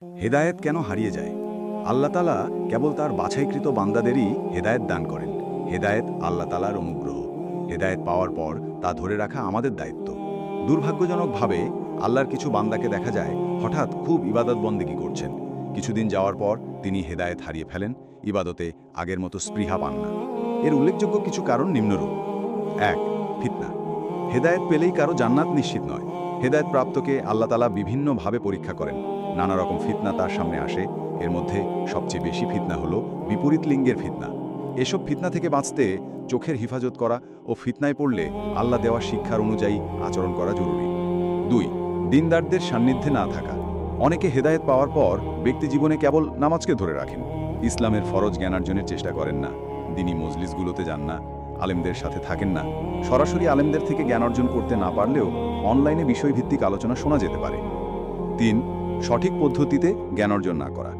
হেদায়েত কেন হারিয়ে যায়? আল্লাহ তাআলা কেবল তার বাছাইকৃত বান্দাদেরই হেদায়েত দান করেন। হেদায়েত আল্লাহ তাআলার অনুগ্রহ। হেদায়েত পাওয়ার পর তা ধরে রাখা আমাদের দায়িত্ব। দুর্ভাগ্যজনকভাবে আল্লাহর কিছু বান্দাকে দেখা যায় হঠাৎ খুব ইবাদত বন্দেগী করছেন। কিছুদিন যাওয়ার পর তিনি হেদায়েত হারিয়ে ফেলেন, ইবাদতে আগের মতো স্পৃহা পান না। এর উল্লেখযোগ্য কিছু কারণ নিম্নরূপ। ১. ফিতনা। হেদায়েত পেলেই কারো জান্নাত নিশ্চিত নয়। হেদায়েত প্রাপ্তকে আল্লাহ তাআলা বিভিন্নভাবে পরীক্ষা করেন। নানা রকম ফিতনা তার সামনে আসে। এর মধ্যে সবচেয়ে বেশি ফিতনা হলো বিপরীত লিঙ্গের ফিতনা। এসব ফিতনা থেকে বাঁচতে চোখের হিফাজত করা ও ফিতনায় পড়লে আল্লাহ দেওয়া শিক্ষার অনুযায়ী আচরণ করা জরুরি। ২. দিনদারদের সান্নিধ্যে না থাকা। অনেকে হেদায়েত পাওয়ার পর ব্যক্তি জীবনে কেবল নামাজকে ধরে রাখেন। ইসলামের ফরজ জ্ঞানার্জনের চেষ্টা করেন না। দিনী মজলিসগুলোতে যান না, আলেমদের সাথে থাকেন না। সরাসরি আলেমদের থেকে জ্ঞান অর্জন করতে না পারলেও অনলাইনে বিষয়ভিত্তিক আলোচনা শোনা যেতে পারে। ৩. সঠিক পদ্ধতিতে জ্ঞান অর্জন না করা।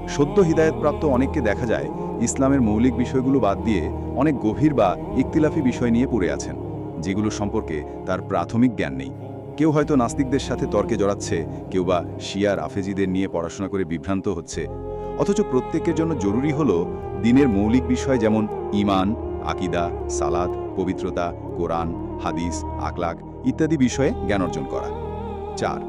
সদ্য হিদায়তপ্রাপ্ত অনেককে দেখা যায় ইসলামের মৌলিক বিষয়গুলো বাদ দিয়ে অনেক গভীর বা ইখতিলাফি বিষয় নিয়ে পড়ে আছেন, যেগুলো সম্পর্কে তার প্রাথমিক জ্ঞান নেই। কেউ হয়তো নাস্তিকদের সাথে তর্কে জড়াচ্ছে, কেউ বা শিয়ার আফেজিদের নিয়ে পড়াশোনা করে বিভ্রান্ত হচ্ছে। অথচ প্রত্যেকের জন্য জরুরি হলো দ্বীনের মৌলিক বিষয় যেমন ঈমান, আকীদা, সালাত, পবিত্রতা, কোরআন, হাদিস, আখলাক ইত্যাদি বিষয়ে জ্ঞান অর্জন করা। ৪.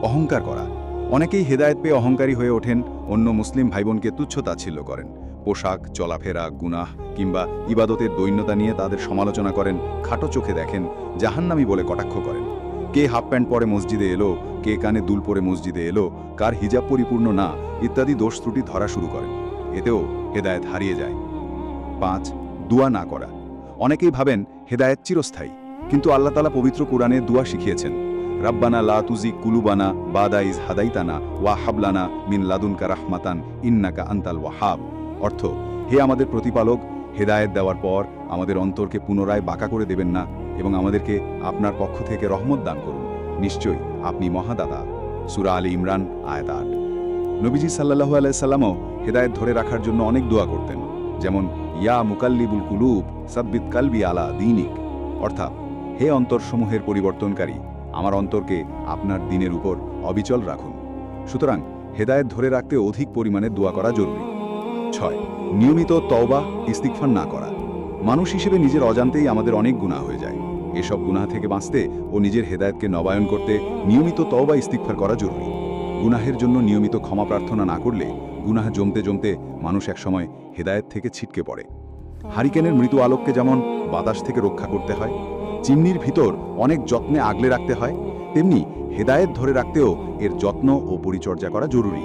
অহংকার করা। অনেকেই হেদায়েত পেয়ে অহংকারী হয়ে ওঠেন, অন্য মুসলিম ভাইবোনকে তুচ্ছ-তাচ্ছিল্য করেন। পোশাক, চলাফেরা, গুনাহ কিংবা ইবাদতের দৈন্যতা নিয়ে তাদের সমালোচনা করেন, খাটো চোখে দেখেন, জাহান্নামী বলে কটাক্ষ করেন। কে হাফ প্যান্ট পরে মসজিদে এলো, কে কানে দুল পরে মসজিদে এলো, কার হিজাব পরিপূর্ণ না ইত্যাদি দোষ ত্রুটি ধরা শুরু করেন। এতেও হেদায়েত হারিয়ে যায়। ৫. দুয়া না করা। অনেকেই ভাবেন হেদায়েত চিরস্থায়ী, কিন্তু আল্লাহ তাআলা পবিত্র কোরআনে দুয়া শিখিয়েছেন। রাব্বানা লা তুজিগ কুলুবানা বাদা ইজ হাদাইতানা ওয়া হাবলানা মিন লাদুনকা রাহমাতান ইন্নাকা আনতাল ওয়াহাব। অর্থ, হে আমাদের প্রতিপালক, হেদায়েত দেওয়ার পর আমাদের অন্তরকে পুনরায় বাঁকা করে দেবেন না এবং আমাদেরকে আপনার পক্ষ থেকে রহমত দান করুন। নিশ্চয়ই আপনি মহাদাতা। সূরা আলী ইমরান আয়াত ৮। নবীজি সাল্লাল্লাহু আলাইহি সাল্লামও হেদায়েত ধরে রাখার জন্য অনেক দোয়া করতেন, যেমন ইয়া মুকাল্লিবুল কুলুব সাব্বিত কালবি আলা দীনিক। অর্থাৎ, হে অন্তরসমূহের পরিবর্তনকারী, আমার অন্তরকে আপনার দ্বীনের উপর অবিচল রাখুন। সুতরাং হেদায়েত ধরে রাখতে অধিক পরিমাণে দোয়া করা জরুরি। ৬. নিয়মিত তওবা ইস্তিগফার না করা। মানুষ হিসেবে নিজের অজান্তেই আমাদের অনেক গুনাহ হয়ে যায়। এসব গুনাহ থেকে বাঁচতে ও নিজের হেদায়েতকে নবায়ন করতে নিয়মিত তওবা ইস্তিগফার করা জরুরি। গুনাহের জন্য নিয়মিত ক্ষমা প্রার্থনা না করলে গুনাহ জমতে জমতে মানুষ একসময় হেদায়েত থেকে ছিটকে পড়ে। হারিকেনের মৃত আলোককে যেমন বাতাস থেকে রক্ষা করতে হয়, চিমনির ভিতর অনেক যত্নে আগলে রাখতে হয়, তেমনি হেদায়েত ধরে রাখতেও এর যত্ন ও পরিচর্যা করা জরুরি।